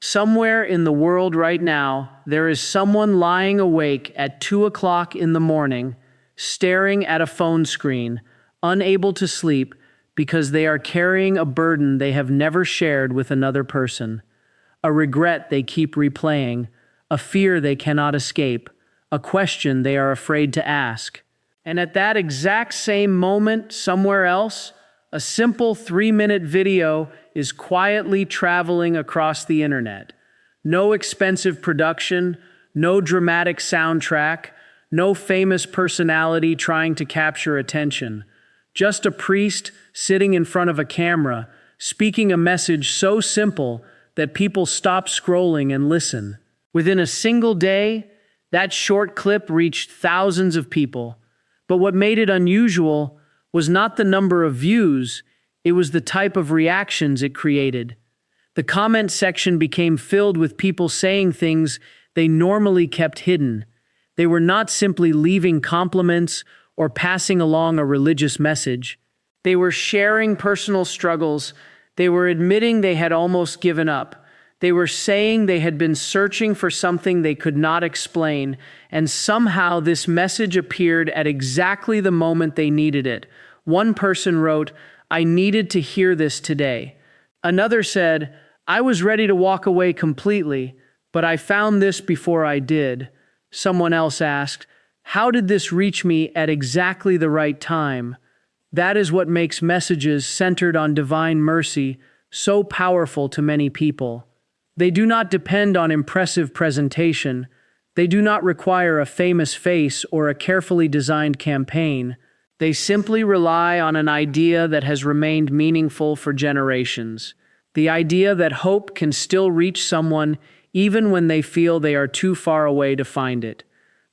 Somewhere in the world right now, there is someone lying awake at 2 o'clock in the morning, staring at a phone screen, unable to sleep because they are carrying a burden they have never shared with another person, a regret they keep replaying, a fear they cannot escape, a question they are afraid to ask. And at that exact same moment, somewhere else, a simple 3-minute video is quietly traveling across the internet. No expensive production, no dramatic soundtrack, no famous personality trying to capture attention. Just a priest sitting in front of a camera, speaking a message so simple that people stop scrolling and listen. Within a single day, that short clip reached thousands of people. But what made it unusual was not the number of views, it was the type of reactions it created. The comment section became filled with people saying things they normally kept hidden. They were not simply leaving compliments or passing along a religious message. They were sharing personal struggles. They were admitting they had almost given up. They were saying they had been searching for something they could not explain, and somehow this message appeared at exactly the moment they needed it. One person wrote, "I needed to hear this today." Another said, "I was ready to walk away completely, but I found this before I did." Someone else asked, "How did this reach me at exactly the right time?" That is what makes messages centered on divine mercy so powerful to many people. They do not depend on impressive presentation. They do not require a famous face or a carefully designed campaign. They simply rely on an idea that has remained meaningful for generations. The idea that hope can still reach someone even when they feel they are too far away to find it.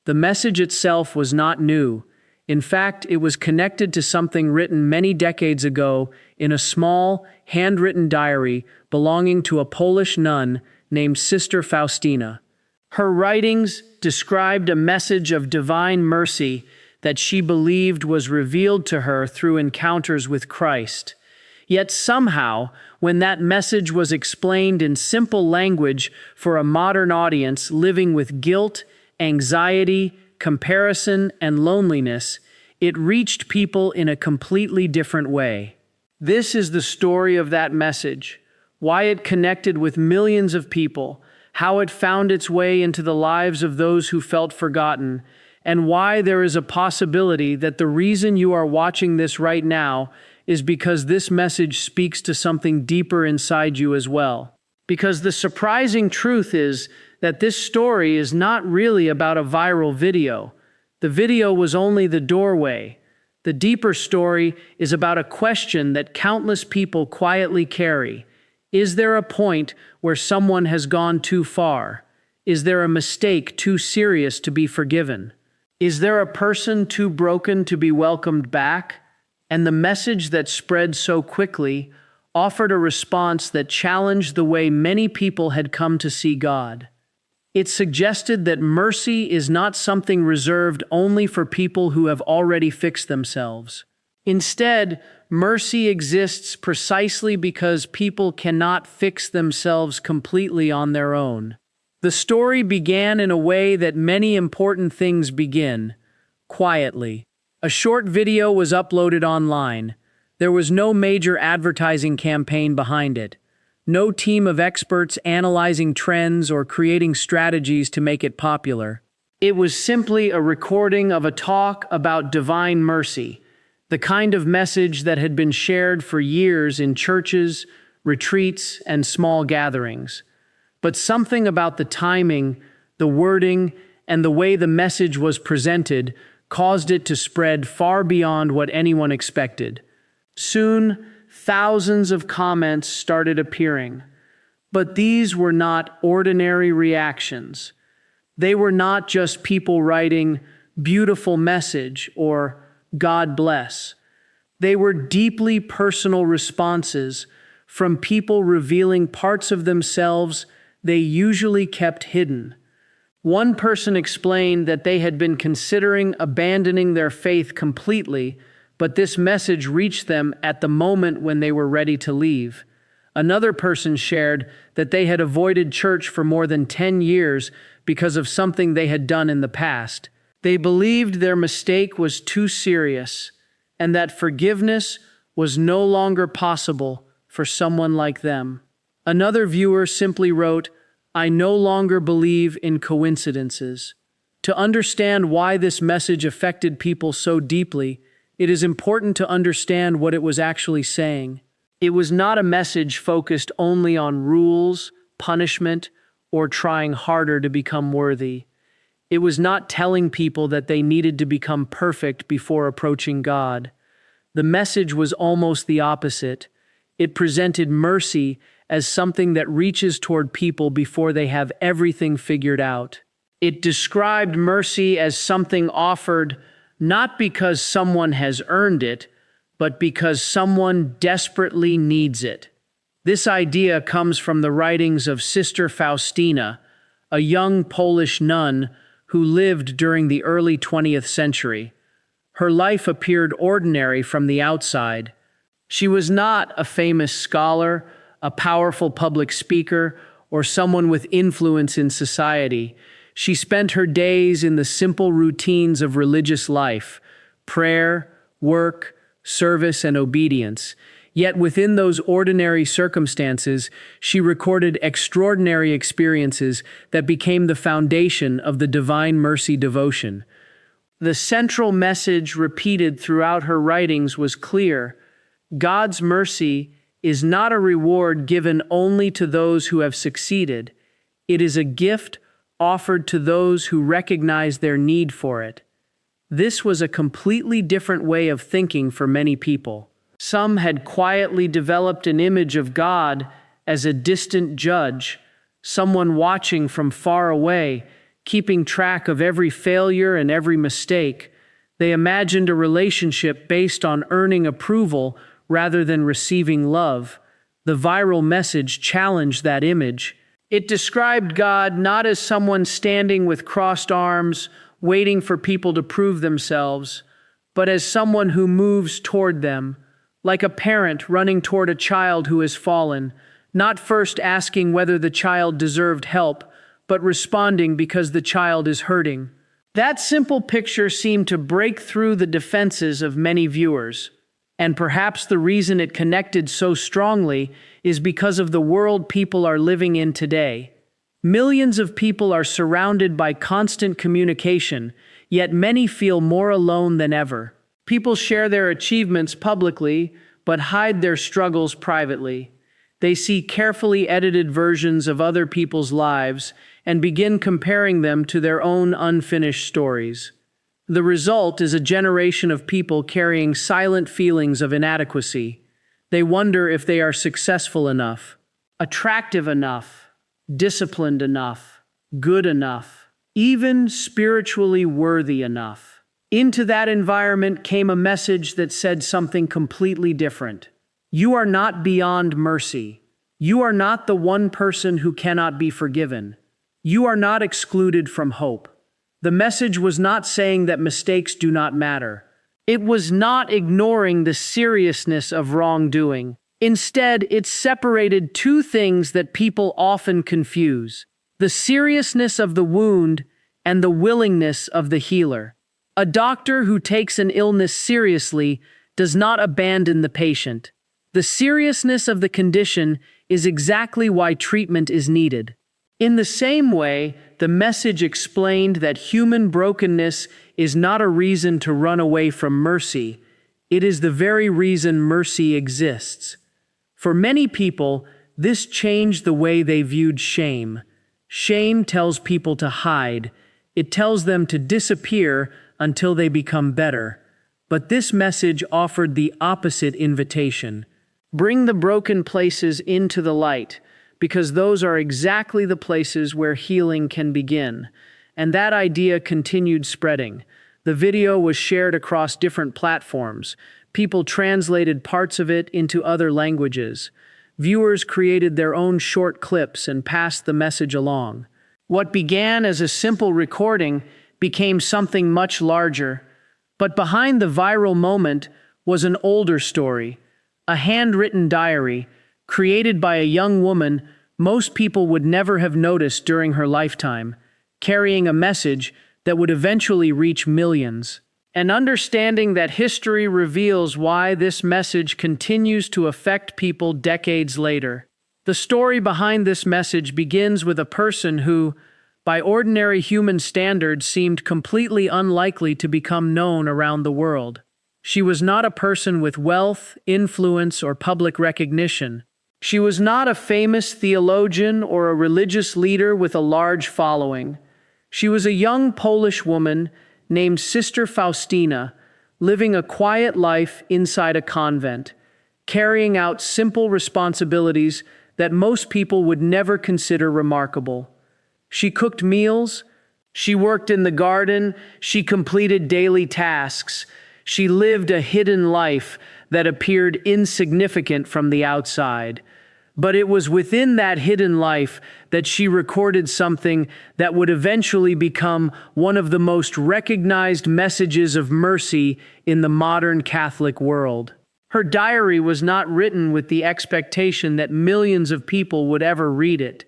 The message itself was not new. In fact, it was connected to something written many decades ago in a small, handwritten diary belonging to a Polish nun named Sister Faustina. Her writings described a message of divine mercy that she believed was revealed to her through encounters with Christ. Yet somehow, when that message was explained in simple language for a modern audience living with guilt, anxiety, comparison, and loneliness, it reached people in a completely different way. This is the story of that message, why it connected with millions of people, how it found its way into the lives of those who felt forgotten, and why there is a possibility that the reason you are watching this right now is because this message speaks to something deeper inside you as well. Because the surprising truth is that this story is not really about a viral video. The video was only the doorway. The deeper story is about a question that countless people quietly carry. Is there a point where someone has gone too far? Is there a mistake too serious to be forgiven? Is there a person too broken to be welcomed back? And the message that spread so quickly offered a response that challenged the way many people had come to see God. It suggested that mercy is not something reserved only for people who have already fixed themselves. Instead, mercy exists precisely because people cannot fix themselves completely on their own. The story began in a way that many important things begin, quietly. A short video was uploaded online. There was no major advertising campaign behind it. No team of experts analyzing trends or creating strategies to make it popular. It was simply a recording of a talk about divine mercy, the kind of message that had been shared for years in churches, retreats, and small gatherings. But something about the timing, the wording, and the way the message was presented caused it to spread far beyond what anyone expected. Soon, thousands of comments started appearing. But these were not ordinary reactions. They were not just people writing, "beautiful message," or "God bless." They were deeply personal responses from people revealing parts of themselves they usually kept hidden. One person explained that they had been considering abandoning their faith completely, but this message reached them at the moment when they were ready to leave. Another person shared that they had avoided church for more than 10 years because of something they had done in the past. They believed their mistake was too serious and that forgiveness was no longer possible for someone like them. Another viewer simply wrote, "I no longer believe in coincidences." To understand why this message affected people so deeply, it is important to understand what it was actually saying. It was not a message focused only on rules, punishment, or trying harder to become worthy. It was not telling people that they needed to become perfect before approaching God. The message was almost the opposite. It presented mercy as something that reaches toward people before they have everything figured out. It described mercy as something offered not because someone has earned it, but because someone desperately needs it. This idea comes from the writings of Sister Faustina, a young Polish nun who lived during the early 20th century. Her life appeared ordinary from the outside. She was not a famous scholar, a powerful public speaker, or someone with influence in society. She spent her days in the simple routines of religious life: prayer, work, service, and obedience. Yet within those ordinary circumstances, she recorded extraordinary experiences that became the foundation of the Divine Mercy devotion. The central message repeated throughout her writings was clear: God's mercy is not a reward given only to those who have succeeded. It is a gift offered to those who recognize their need for it. This was a completely different way of thinking for many people. Some had quietly developed an image of God as a distant judge, someone watching from far away, keeping track of every failure and every mistake. They imagined a relationship based on earning approval rather than receiving love. The viral message challenged that image. It described God not as someone standing with crossed arms, waiting for people to prove themselves, but as someone who moves toward them, like a parent running toward a child who has fallen, not first asking whether the child deserved help, but responding because the child is hurting. That simple picture seemed to break through the defenses of many viewers. And perhaps the reason it connected so strongly is because of the world people are living in today. Millions of people are surrounded by constant communication, yet many feel more alone than ever. People share their achievements publicly, but hide their struggles privately. They see carefully edited versions of other people's lives and begin comparing them to their own unfinished stories. The result is a generation of people carrying silent feelings of inadequacy. They wonder if they are successful enough, attractive enough, disciplined enough, good enough, even spiritually worthy enough. Into that environment came a message that said something completely different. You are not beyond mercy. You are not the one person who cannot be forgiven. You are not excluded from hope. The message was not saying that mistakes do not matter. It was not ignoring the seriousness of wrongdoing. Instead, it separated two things that people often confuse: the seriousness of the wound and the willingness of the healer. A doctor who takes an illness seriously does not abandon the patient. The seriousness of the condition is exactly why treatment is needed. In the same way, the message explained that human brokenness is not a reason to run away from mercy. It is the very reason mercy exists. For many people, this changed the way they viewed shame. Shame tells people to hide. It tells them to disappear until they become better. But this message offered the opposite invitation. Bring the broken places into the light, because those are exactly the places where healing can begin. And that idea continued spreading. The video was shared across different platforms. People translated parts of it into other languages. Viewers created their own short clips and passed the message along. What began as a simple recording became something much larger. But behind the viral moment was an older story, a handwritten diary Created by a young woman most people would never have noticed during her lifetime, carrying a message that would eventually reach millions. And understanding that history reveals why this message continues to affect people decades later. The story behind this message begins with a person who, by ordinary human standards, seemed completely unlikely to become known around the world. She was not a person with wealth, influence, or public recognition. She was not a famous theologian or a religious leader with a large following. She was a young Polish woman named Sister Faustina, living a quiet life inside a convent, carrying out simple responsibilities that most people would never consider remarkable. She cooked meals, she worked in the garden, she completed daily tasks. She lived a hidden life that appeared insignificant from the outside. But it was within that hidden life that she recorded something that would eventually become one of the most recognized messages of mercy in the modern Catholic world. Her diary was not written with the expectation that millions of people would ever read it.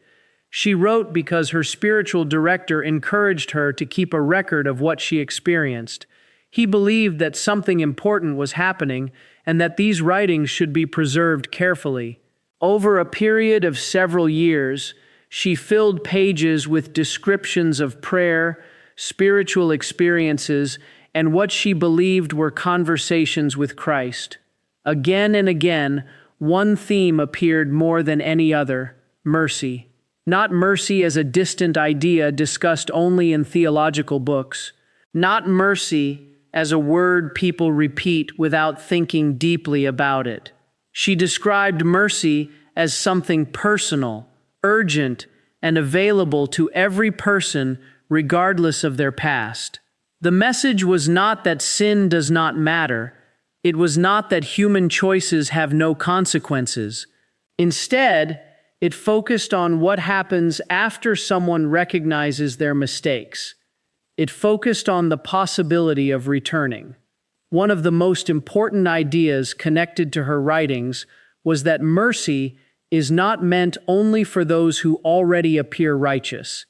She wrote because her spiritual director encouraged her to keep a record of what she experienced. He believed that something important was happening and that these writings should be preserved carefully. Over a period of several years, she filled pages with descriptions of prayer, spiritual experiences, and what she believed were conversations with Christ. Again and again, one theme appeared more than any other: mercy. Not mercy as a distant idea discussed only in theological books. Not mercy as a word people repeat without thinking deeply about it. She described mercy as something personal, urgent, and available to every person regardless of their past. The message was not that sin does not matter. It was not that human choices have no consequences. Instead, it focused on what happens after someone recognizes their mistakes. It focused on the possibility of returning. One of the most important ideas connected to her writings was that mercy is not meant only for those who already appear righteous.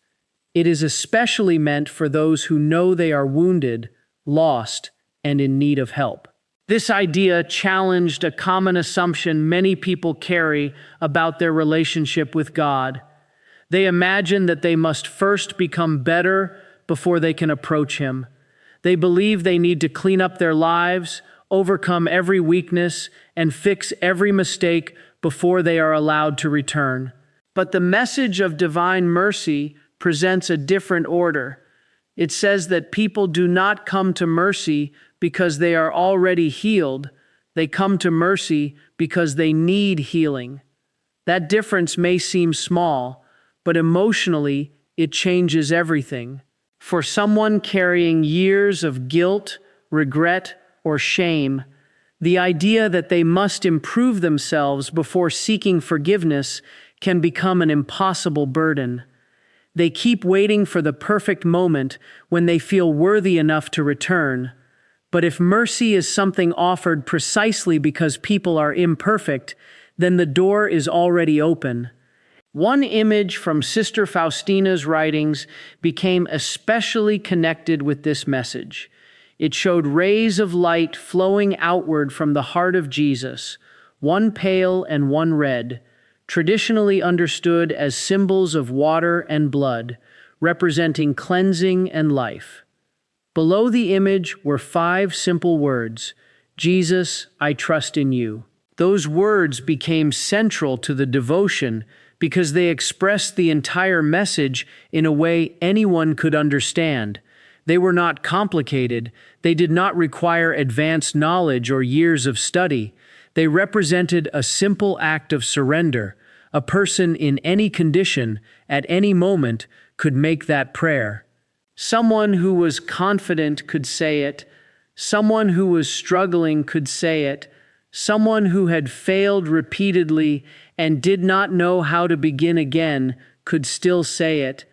It is especially meant for those who know they are wounded, lost, and in need of help. This idea challenged a common assumption many people carry about their relationship with God. They imagine that they must first become better before they can approach Him. They believe they need to clean up their lives, overcome every weakness, and fix every mistake before they are allowed to return. But the message of divine mercy presents a different order. It says that people do not come to mercy because they are already healed. They come to mercy because they need healing. That difference may seem small, but emotionally, it changes everything. For someone carrying years of guilt, regret, or shame, the idea that they must improve themselves before seeking forgiveness can become an impossible burden. They keep waiting for the perfect moment when they feel worthy enough to return. But if mercy is something offered precisely because people are imperfect, then the door is already open. One image from Sister Faustina's writings became especially connected with this message. It showed rays of light flowing outward from the heart of Jesus, one pale and one red, traditionally understood as symbols of water and blood, representing cleansing and life. Below the image were 5 simple words: "Jesus, I trust in you." Those words became central to the devotion because they expressed the entire message in a way anyone could understand. They were not complicated. They did not require advanced knowledge or years of study. They represented a simple act of surrender. A person in any condition, at any moment, could make that prayer. Someone who was confident could say it. Someone who was struggling could say it. Someone who had failed repeatedly and did not know how to begin again could still say it.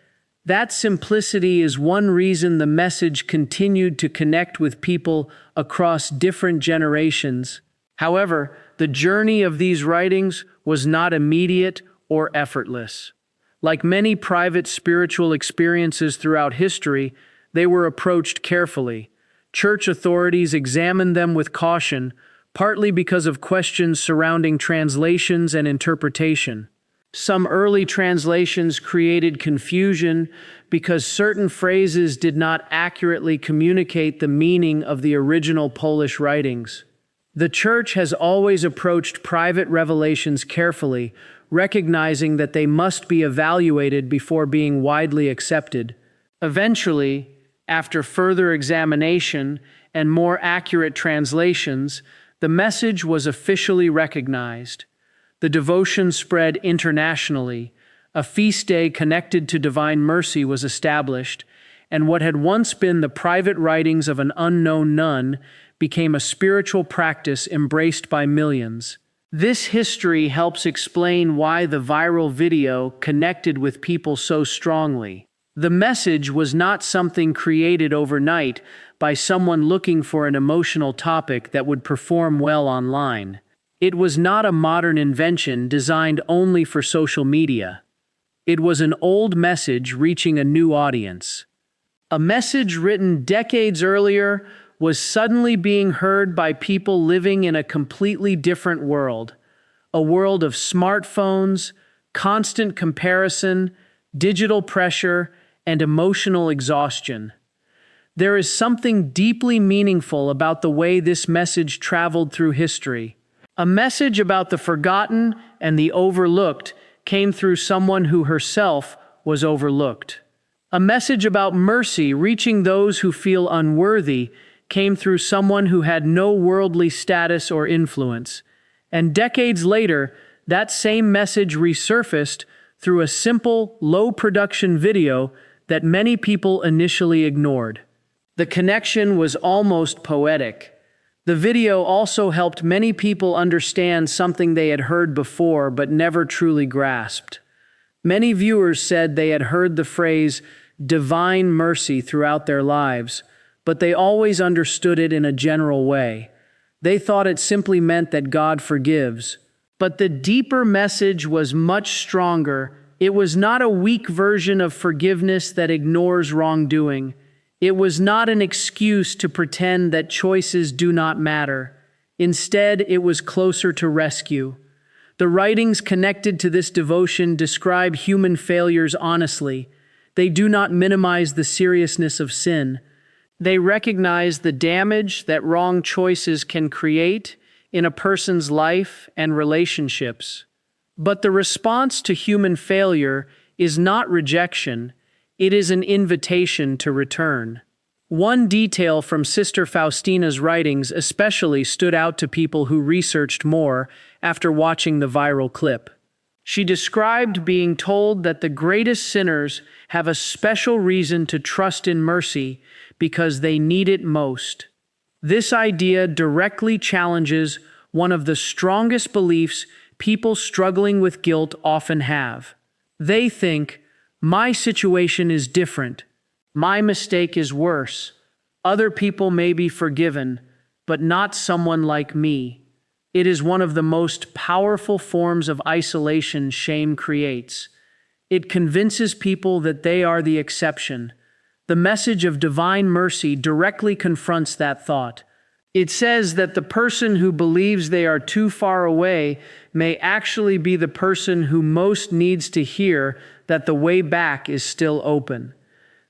That simplicity is one reason the message continued to connect with people across different generations. However, The journey of these writings was not immediate or effortless. Like many private spiritual experiences throughout history, they were approached carefully. Church authorities examined them with caution, partly because of questions surrounding translations and interpretation. Some early translations created confusion because certain phrases did not accurately communicate the meaning of the original Polish writings. The Church has always approached private revelations carefully, recognizing that they must be evaluated before being widely accepted. Eventually, after further examination and more accurate translations, the message was officially recognized. The devotion spread internationally. A feast day connected to divine mercy was established, and what had once been the private writings of an unknown nun became a spiritual practice embraced by millions. This history helps explain why the viral video connected with people so strongly. The message was not something created overnight by someone looking for an emotional topic that would perform well online. It was not a modern invention designed only for social media. It was an old message reaching a new audience. A message written decades earlier was suddenly being heard by people living in a completely different world. A world of smartphones, constant comparison, digital pressure, and emotional exhaustion. There is something deeply meaningful about the way this message traveled through history. A message about the forgotten and the overlooked came through someone who herself was overlooked. A message about mercy reaching those who feel unworthy came through someone who had no worldly status or influence. And decades later, that same message resurfaced through a simple, low-production video that many people initially ignored. The connection was almost poetic. The video also helped many people understand something they had heard before but never truly grasped. Many viewers said they had heard the phrase divine mercy throughout their lives, but they always understood it in a general way. They thought it simply meant that God forgives. But the deeper message was much stronger. It was not a weak version of forgiveness that ignores wrongdoing. It was not an excuse to pretend that choices do not matter. Instead, it was closer to rescue. The writings connected to this devotion describe human failures honestly. They do not minimize the seriousness of sin. They recognize the damage that wrong choices can create in a person's life and relationships. But the response to human failure is not rejection. It is an invitation to return. One detail from Sister Faustina's writings especially stood out to people who researched more after watching the viral clip. She described being told that the greatest sinners have a special reason to trust in mercy because they need it most. This idea directly challenges one of the strongest beliefs people struggling with guilt often have. They think, my situation is different. My mistake is worse. Other people may be forgiven, but not someone like me. It is one of the most powerful forms of isolation shame creates. It convinces people that they are the exception. The message of divine mercy directly confronts that thought. It says that the person who believes they are too far away may actually be the person who most needs to hear that the way back is still open.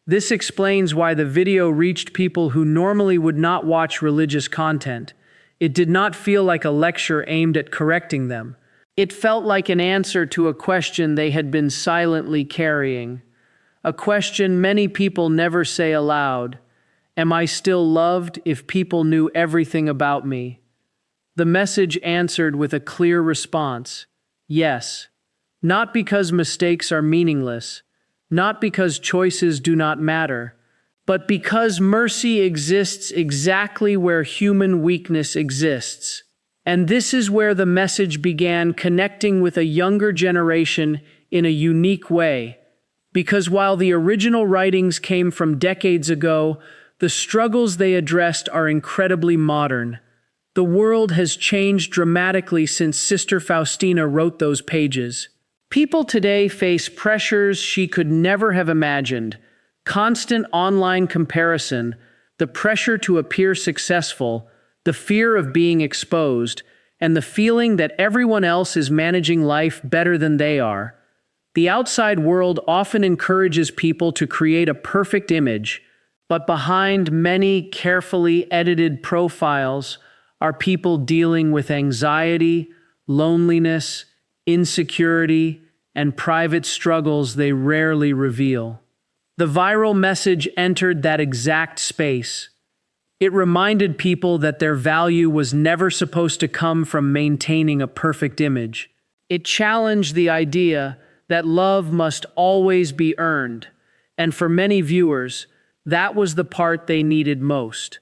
This explains why the video reached people who normally would not watch religious content. It did not feel like a lecture aimed at correcting them. It felt like an answer to a question they had been silently carrying. A question many people never say aloud. Am I still loved if people knew everything about me? The message answered with a clear response. Yes. Not because mistakes are meaningless, not because choices do not matter, but because mercy exists exactly where human weakness exists. And this is where the message began connecting with a younger generation in a unique way. Because while the original writings came from decades ago, the struggles they addressed are incredibly modern. The world has changed dramatically since Sister Faustina wrote those pages. People today face pressures she could never have imagined: constant online comparison, the pressure to appear successful, the fear of being exposed, and the feeling that everyone else is managing life better than they are. The outside world often encourages people to create a perfect image, but behind many carefully edited profiles are people dealing with anxiety, loneliness, insecurity, and private struggles they rarely reveal. The viral message entered that exact space. It reminded people that their value was never supposed to come from maintaining a perfect image. It challenged the idea that love must always be earned, and for many viewers, that was the part they needed most.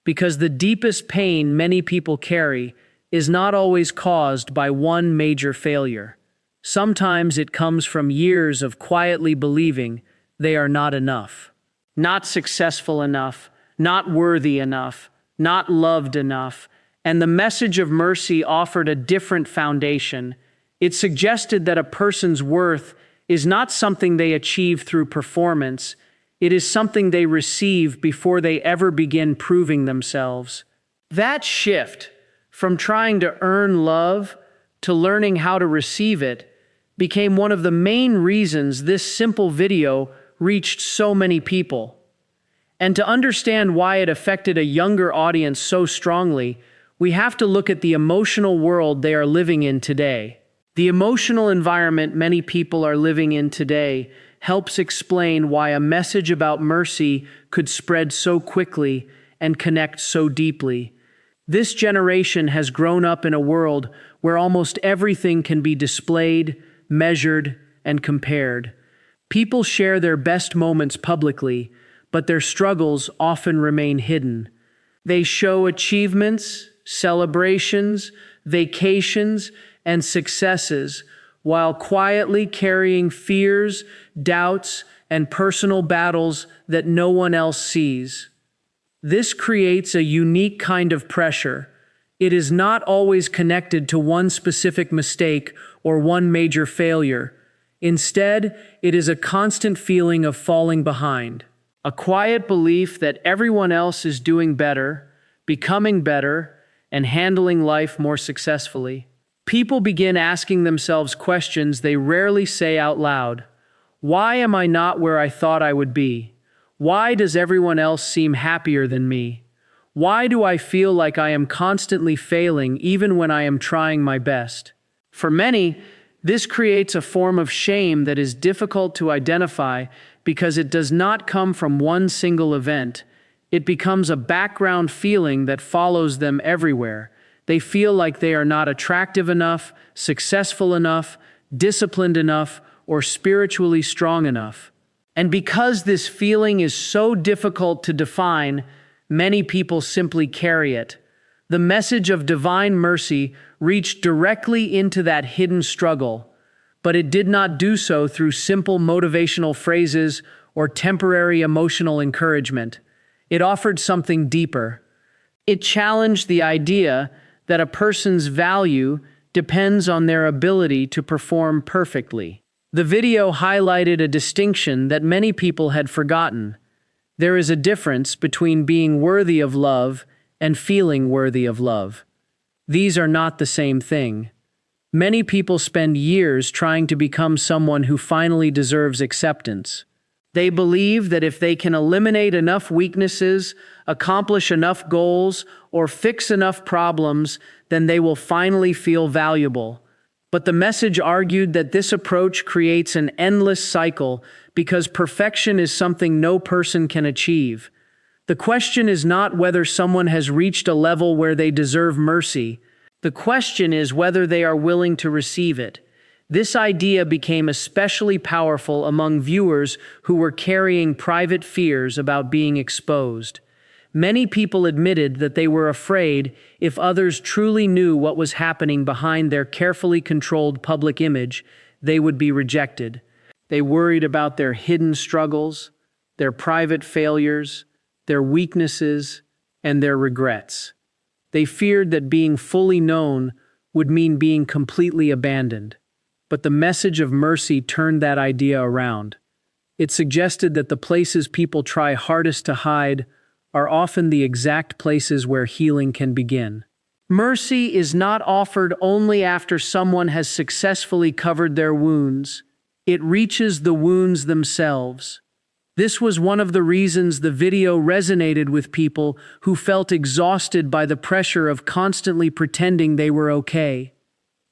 Because the deepest pain many people carry is not always caused by one major failure. Sometimes it comes from years of quietly believing they are not enough, not successful enough, not worthy enough, not loved enough, and the message of mercy offered a different foundation. It suggested that a person's worth is not something they achieve through performance. It is something they receive before they ever begin proving themselves. That shift from trying to earn love to learning how to receive it became one of the main reasons this simple video reached so many people. And to understand why it affected a younger audience so strongly, we have to look at the emotional world they are living in today. The emotional environment many people are living in today helps explain why a message about mercy could spread so quickly and connect so deeply. This generation has grown up in a world where almost everything can be displayed, measured, and compared. People share their best moments publicly, but their struggles often remain hidden. They show achievements, celebrations, vacations, and successes, while quietly carrying fears, doubts, and personal battles that no one else sees. This creates a unique kind of pressure. It is not always connected to one specific mistake or one major failure. Instead, it is a constant feeling of falling behind, a quiet belief that everyone else is doing better, becoming better, and handling life more successfully. People begin asking themselves questions they rarely say out loud. Why am I not where I thought I would be? Why does everyone else seem happier than me? Why do I feel like I am constantly failing even when I am trying my best? For many, this creates a form of shame that is difficult to identify because it does not come from one single event. It becomes a background feeling that follows them everywhere. They feel like they are not attractive enough, successful enough, disciplined enough, or spiritually strong enough. And because this feeling is so difficult to define, many people simply carry it. The message of divine mercy reached directly into that hidden struggle, but it did not do so through simple motivational phrases or temporary emotional encouragement. It offered something deeper. It challenged the idea that a person's value depends on their ability to perform perfectly. The video highlighted a distinction that many people had forgotten. There is a difference between being worthy of love and feeling worthy of love. These are not the same thing. Many people spend years trying to become someone who finally deserves acceptance. They believe that if they can eliminate enough weaknesses, accomplish enough goals, or fix enough problems, then they will finally feel valuable. But the message argued that this approach creates an endless cycle because perfection is something no person can achieve. The question is not whether someone has reached a level where they deserve mercy. The question is whether they are willing to receive it. This idea became especially powerful among viewers who were carrying private fears about being exposed. Many people admitted that they were afraid if others truly knew what was happening behind their carefully controlled public image, they would be rejected. They worried about their hidden struggles, their private failures, their weaknesses, and their regrets. They feared that being fully known would mean being completely abandoned. But the message of mercy turned that idea around. It suggested that the places people try hardest to hide are often the exact places where healing can begin. Mercy is not offered only after someone has successfully covered their wounds. It reaches the wounds themselves. This was one of the reasons the video resonated with people who felt exhausted by the pressure of constantly pretending they were okay.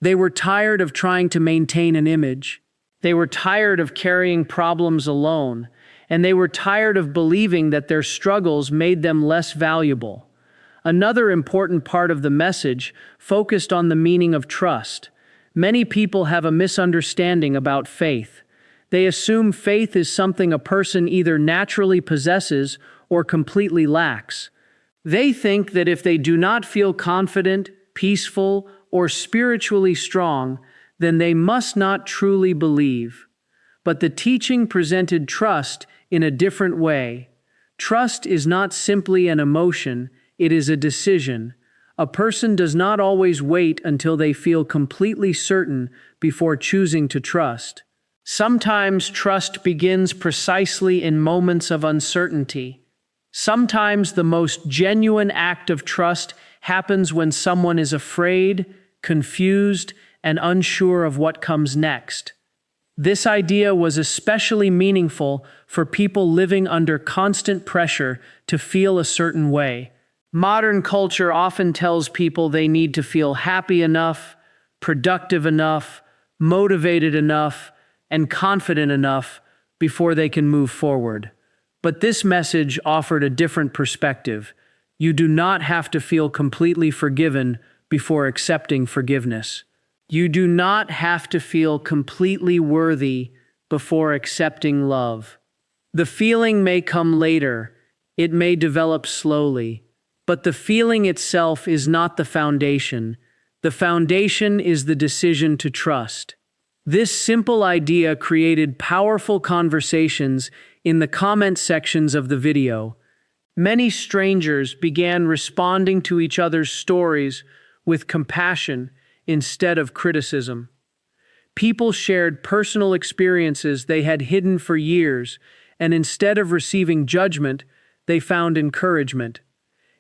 They were tired of trying to maintain an image. They were tired of carrying problems alone, and they were tired of believing that their struggles made them less valuable. Another important part of the message focused on the meaning of trust. Many people have a misunderstanding about faith. They assume faith is something a person either naturally possesses or completely lacks. They think that if they do not feel confident, peaceful, or spiritually strong, then they must not truly believe. But the teaching presented trust in a different way. Trust is not simply an emotion, it is a decision. A person does not always wait until they feel completely certain before choosing to trust. Sometimes trust begins precisely in moments of uncertainty. Sometimes the most genuine act of trust happens when someone is afraid, confused, and unsure of what comes next. This idea was especially meaningful for people living under constant pressure to feel a certain way. Modern culture often tells people they need to feel happy enough, productive enough, motivated enough, and confident enough before they can move forward. But this message offered a different perspective. You do not have to feel completely forgiven before accepting forgiveness. You do not have to feel completely worthy before accepting love. The feeling may come later, it may develop slowly, but the feeling itself is not the foundation. The foundation is the decision to trust. This simple idea created powerful conversations in the comment sections of the video. Many strangers began responding to each other's stories with compassion instead of criticism. People shared personal experiences they had hidden for years, and instead of receiving judgment, they found encouragement.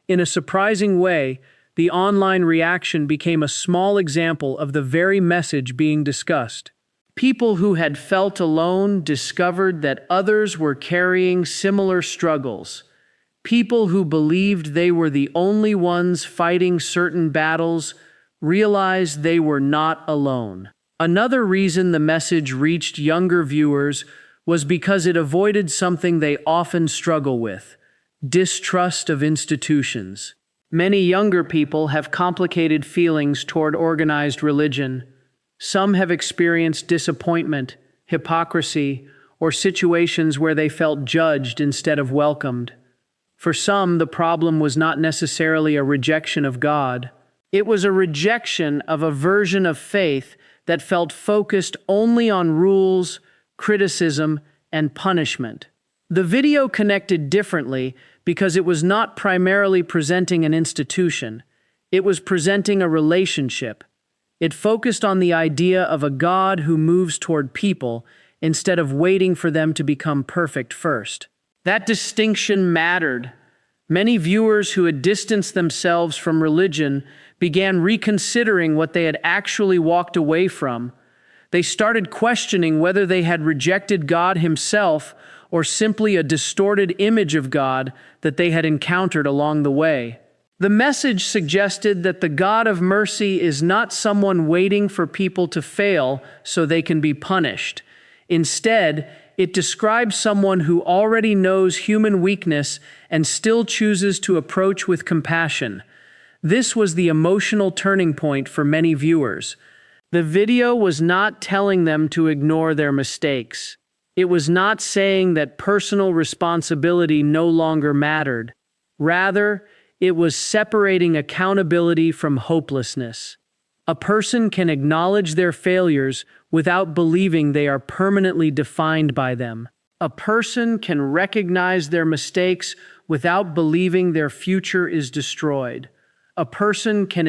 In a surprising way, the online reaction became a small example of the very message being discussed. People who had felt alone discovered that others were carrying similar struggles. People who believed they were the only ones fighting certain battles realized they were not alone. Another reason the message reached younger viewers was because it avoided something they often struggle with: distrust of institutions. Many younger people have complicated feelings toward organized religion. Some have experienced disappointment, hypocrisy, or situations where they felt judged instead of welcomed. For some, the problem was not necessarily a rejection of God. It was a rejection of a version of faith that felt focused only on rules, criticism, and punishment. The video connected differently because it was not primarily presenting an institution. It was presenting a relationship. It focused on the idea of a God who moves toward people instead of waiting for them to become perfect first. That distinction mattered. Many viewers who had distanced themselves from religion began reconsidering what they had actually walked away from. They started questioning whether they had rejected God himself or simply a distorted image of God that they had encountered along the way. The message suggested that the God of mercy is not someone waiting for people to fail so they can be punished. Instead, it describes someone who already knows human weakness and still chooses to approach with compassion. This was the emotional turning point for many viewers. The video was not telling them to ignore their mistakes. It was not saying that personal responsibility no longer mattered. Rather, it was separating accountability from hopelessness. A person can acknowledge their failures without believing they are permanently defined by them. A person can recognize their mistakes without believing their future is destroyed. A person can